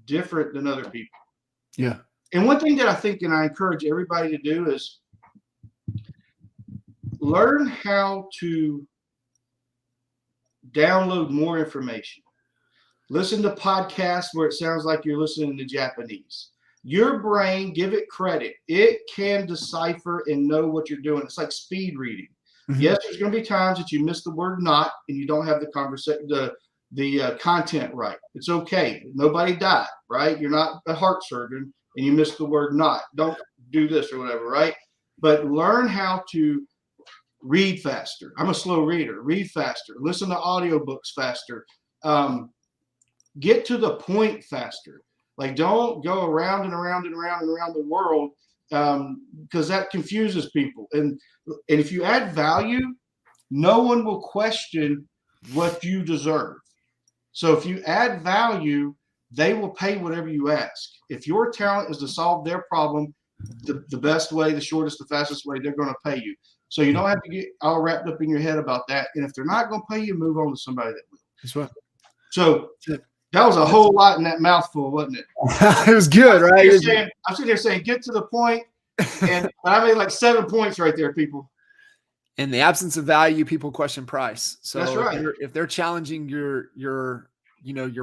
different than other people. Yeah. And one thing that I think, and I encourage everybody to do, is learn how to download more information. Listen to podcasts where it sounds like you're listening to Japanese. Your brain, give it credit. It can decipher and know what you're doing. It's like speed reading. Mm-hmm. Yes, there's going to be times that you miss the word "not" and you don't have the conversation, the content right. It's okay. Nobody died, right? You're not a heart surgeon and you missed the word "not." Don't do this or whatever, right? But learn how to read faster. I'm a slow reader. Read faster. Listen to audiobooks faster. Get to the point faster. Like, don't go around and around and around and around the world, because that confuses people. And if you add value, no one will question what you deserve. So if you add value, they will pay whatever you ask. If your talent is to solve their problem, the best way, the shortest, the fastest way, they're going to pay you. So you don't have to get all wrapped up in your head about that. And if they're not going to pay you, move on to somebody that will. That's right. So that was a whole lot in that mouthful, wasn't it? It was good, right? I'm sitting there saying, get to the point. And I made like 7 points right there, people. In the absence of value, people question price. So that's right. If they're challenging your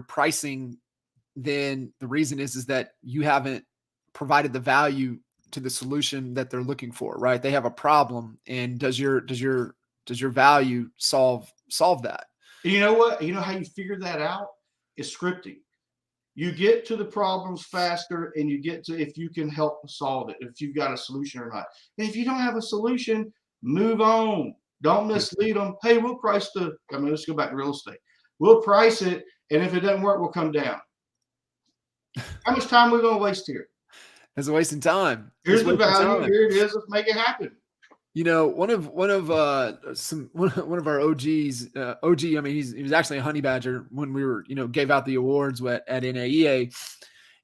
pricing, then the reason is that you haven't provided the value to the solution that they're looking for, right? They have a problem, and does your value solve that? You know what? You know how you figure that out? Is scripting. You get to the problems faster, and you get to if you can help solve it, if you've got a solution or not. And if you don't have a solution, move on. Don't mislead them. Hey, we'll price let's go back to real estate. We'll price it, and if it doesn't work, we'll come down. How much time are we going to waste here? It's a waste of time. Here's the value. Here it is. Let's make it happen. One of our OGs, I mean, he was actually a honey badger when we were, gave out the awards at NAEA,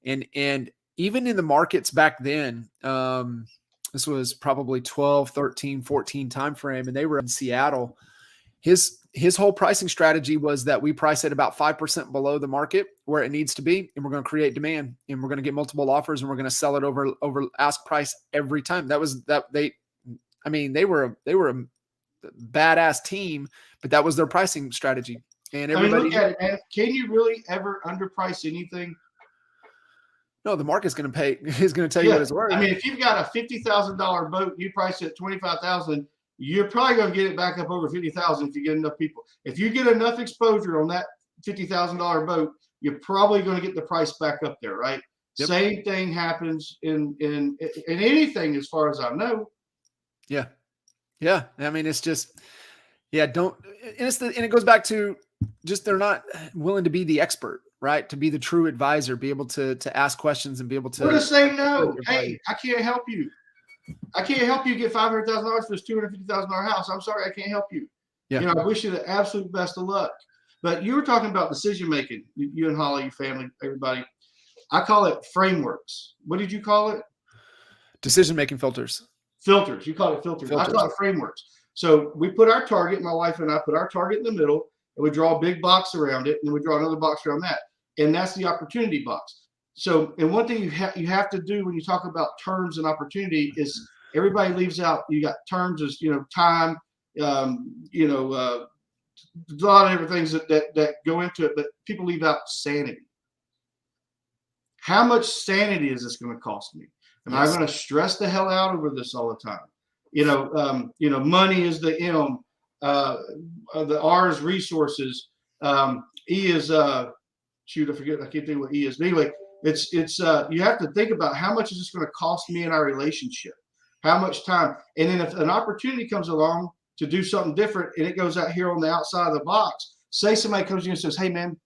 and even in the markets back then, this was probably 12, 13, 14 timeframe, and they were in Seattle, his whole pricing strategy was that we price it about 5% below the market where it needs to be, and we're going to create demand, and we're going to get multiple offers, and we're going to sell it over ask price every time. They were a badass team, but that was their pricing strategy. And everybody, look at it, man. Can you really ever underprice anything? No, the market's going to pay. Is going to tell you what it's worth. I mean, if you've got a $50,000 boat, you price it at $25,000. You're probably going to get it back up over $50,000 if you get enough people. If you get enough exposure on that $50,000 boat, you're probably going to get the price back up there, right? Yep. Same thing happens in anything, as far as I know. Yeah. I mean, it's just, and it goes back to just they're not willing to be the expert, right? To be the true advisor, be able to ask questions and be able to. We're just saying no. Hey, I can't help you. I can't help you get $500,000 for this $250,000 house. I'm sorry, I can't help you. Yeah. I wish you the absolute best of luck. But you were talking about decision making. You and Holly, your family, everybody. I call it frameworks. What did you call it? Decision making filters. Filters. You call it filters. I call it frameworks. So we put our target. My wife and I put our target in the middle, and we draw a big box around it, and then we draw another box around that, and that's the opportunity box. So, and one thing you have to do when you talk about terms and opportunity is everybody leaves out. You got terms as time, a lot of different things that go into it, but people leave out sanity. How much sanity is this going to cost me? Am I going to stress the hell out over this all the time? Money is the M. The R is resources. E is I forget. I can't think what E is. But anyway. It's you have to think about how much is this going to cost me in our relationship, how much time, and then if an opportunity comes along to do something different and it goes out here on the outside of the box, say somebody comes to you and says, "Hey man,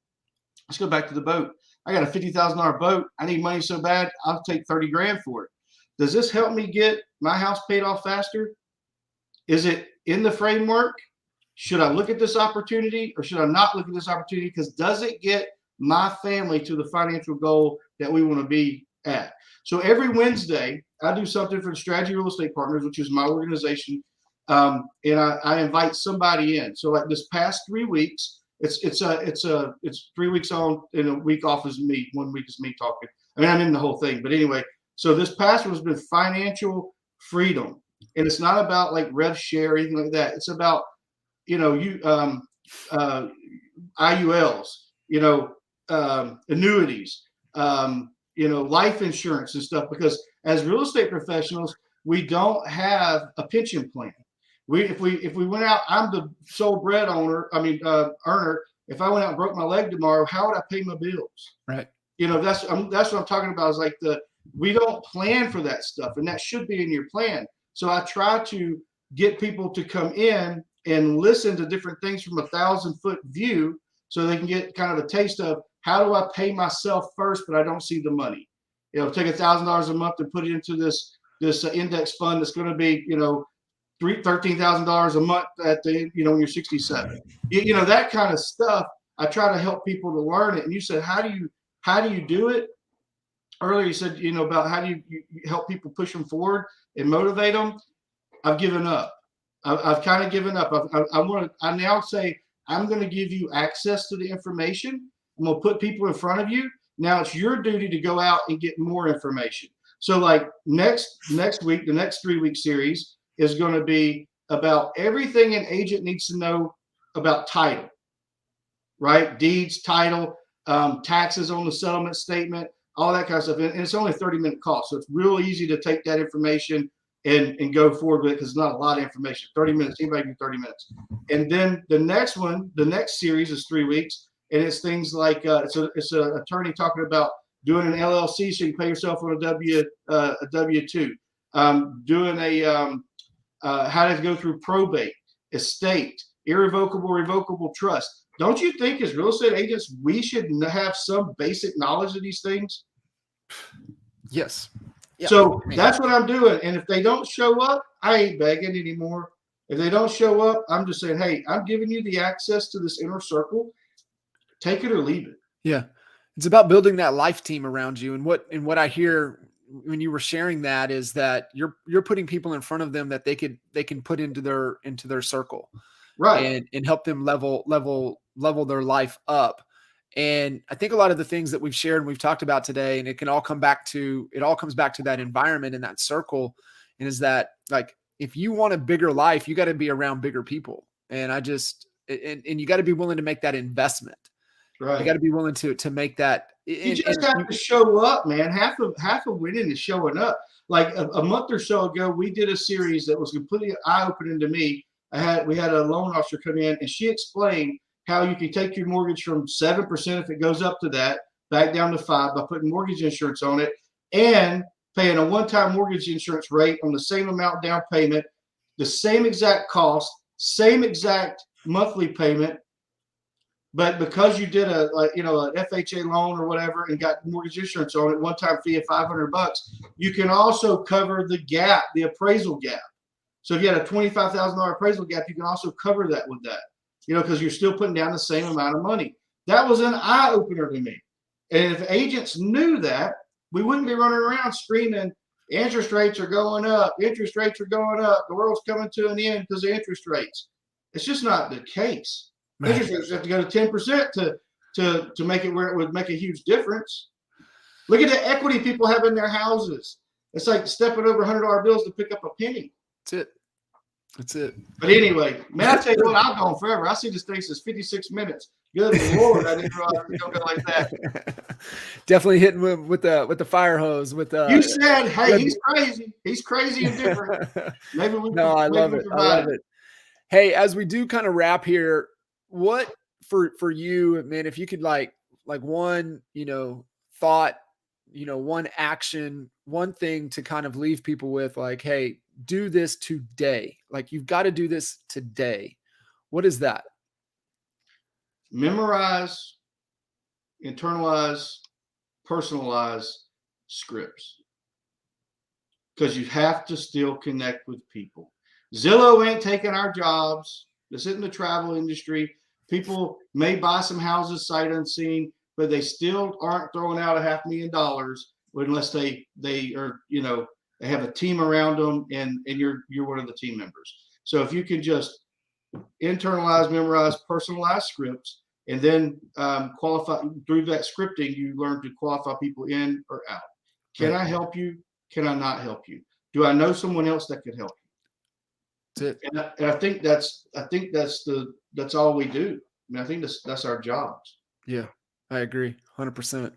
let's go back to the boat. I got a $50,000 boat. I need money so bad. I'll take 30 grand for it. Does this help me get my house paid off faster? Is it in the framework? Should I look at this opportunity or should I not look at this opportunity? Because does it get my family to the financial goal that we want to be at?" So every Wednesday, I do something for the Strategy Real Estate Partners, which is my organization, and I invite somebody in. So like this past 3 weeks, it's 3 weeks on and a week off is me. 1 week is me talking. I mean, I'm in the whole thing, but anyway. So this past one has been financial freedom, and it's not about like rev share or anything like that. It's about IULs, annuities, life insurance and stuff, because as real estate professionals, we don't have a pension plan. If we went out, I'm the sole earner. If I went out and broke my leg tomorrow, how would I pay my bills? Right. That's what I'm talking about, is like we don't plan for that stuff, and that should be in your plan. So I try to get people to come in and listen to different things from 1,000-foot view, so they can get kind of a taste of how do I pay myself first, but I don't see the money. Take $1,000 a month and put it into this index fund that's going to be $13,000 a month at the when you're 67. That kind of stuff. I try to help people to learn it. And you said, how do you do it? Earlier you said about how do you help people push them forward and motivate them. I've given up. I've kind of given up. I now say, I'm going to give you access to the information. I'm going to put people in front of you. Now it's your duty to go out and get more information. So like next week, the next 3-week series is going to be about everything an agent needs to know about title, right? Deeds, title, taxes on the settlement statement, all that kind of stuff. And it's only a 30-minute call. So it's real easy to take that information and go forward with it, because it's not a lot of information. 30 minutes, anybody can do 30 minutes. And then the next series is 3 weeks. And it's things like it's an attorney talking about doing an LLC so you can pay yourself on a W-2, doing how to go through probate, estate, irrevocable, revocable trust. Don't you think as real estate agents we should have some basic knowledge of these things? Yes. Yeah. So that's what I'm doing. And if they don't show up, I ain't begging anymore. If they don't show up, I'm just saying, hey, I'm giving you the access to this inner circle. Take it or leave it. Yeah. It's about building that life team around you. And what I hear when you were sharing that is that you're putting people in front of them that they can put into their circle. Right. and help them level their life up. And I think a lot of the things that we've shared and we've talked about today, and it comes back to that environment and that circle. And is that, like, if you want a bigger life, you got to be around bigger people. And and you got to be willing to make that investment. Right. You got to be willing to make that. You just have to show up, man. Half of winning is showing up. Like a month or so ago, we did a series that was completely eye-opening to me. We had a loan officer come in, and she explained how you can take your mortgage from 7% if it goes up to that, back down to 5% by putting mortgage insurance on it and paying a one-time mortgage insurance rate on the same amount down payment, the same exact cost, same exact monthly payment. But because you did an FHA loan or whatever and got mortgage insurance on it, one-time fee of $500, you can also cover the gap, the appraisal gap. So if you had a $25,000 appraisal gap, you can also cover that with that, because you're still putting down the same amount of money. That was an eye-opener to me. And if agents knew that, we wouldn't be running around screaming, interest rates are going up, interest rates are going up, the world's coming to an end because of interest rates. It's just not the case. Right. Interest rates have to go to 10% to make it where it would make a huge difference. Look at the equity people have in their houses. It's like stepping over $100 bills to pick up a penny. That's it. But anyway, man, I tell you what, I've gone forever. I see this thing says 56 minutes. Good Lord, I didn't realize it was going to go like that. Definitely hitting with the fire hose. You said, hey, he's crazy. He's crazy and different. Maybe we. No, I love it. I love it. Hey, as we do kind of wrap here, what for you, man, if you could like one, thought, one action, one thing to kind of leave people with, like, hey, do this today. Like, you've got to do this today. What is that? Memorize, internalize, personalize scripts. Because you have to still connect with people. Zillow ain't taking our jobs. This isn't the travel industry. People may buy some houses sight unseen, but they still aren't throwing out $500,000 unless they are, they have a team around them and you're one of the team members. So if you can just internalize, memorize, personalize scripts, and then qualify through that scripting, you learn to qualify people in or out. Can I help you? Can I not help you? Do I know someone else that could help you? That's it. And I think that's all we do. I mean, I think that's our jobs. Yeah, I agree 100%.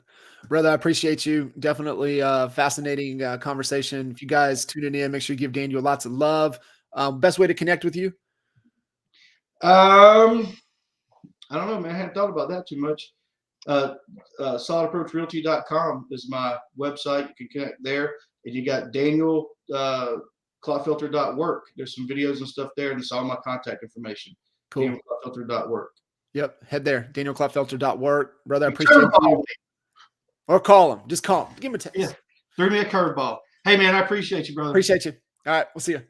Brother, I appreciate you. Definitely fascinating conversation. If you guys tuning in, make sure you give Daniel lots of love. Best way to connect with you? I don't know, man. I hadn't thought about that too much. SolidApproachRealty.com is my website. You can connect there. And you got Daniel Clotfelter.work. There's some videos and stuff there, and it's all my contact information. Cool. DanielClotfelter.work. Yep. Head there. DanielClotfelter.work. Brother, I appreciate you. Or call him. Just call him. Give him a text. Yeah. Threw me a curveball. Hey, man, I appreciate you, brother. Appreciate you. All right. We'll see you.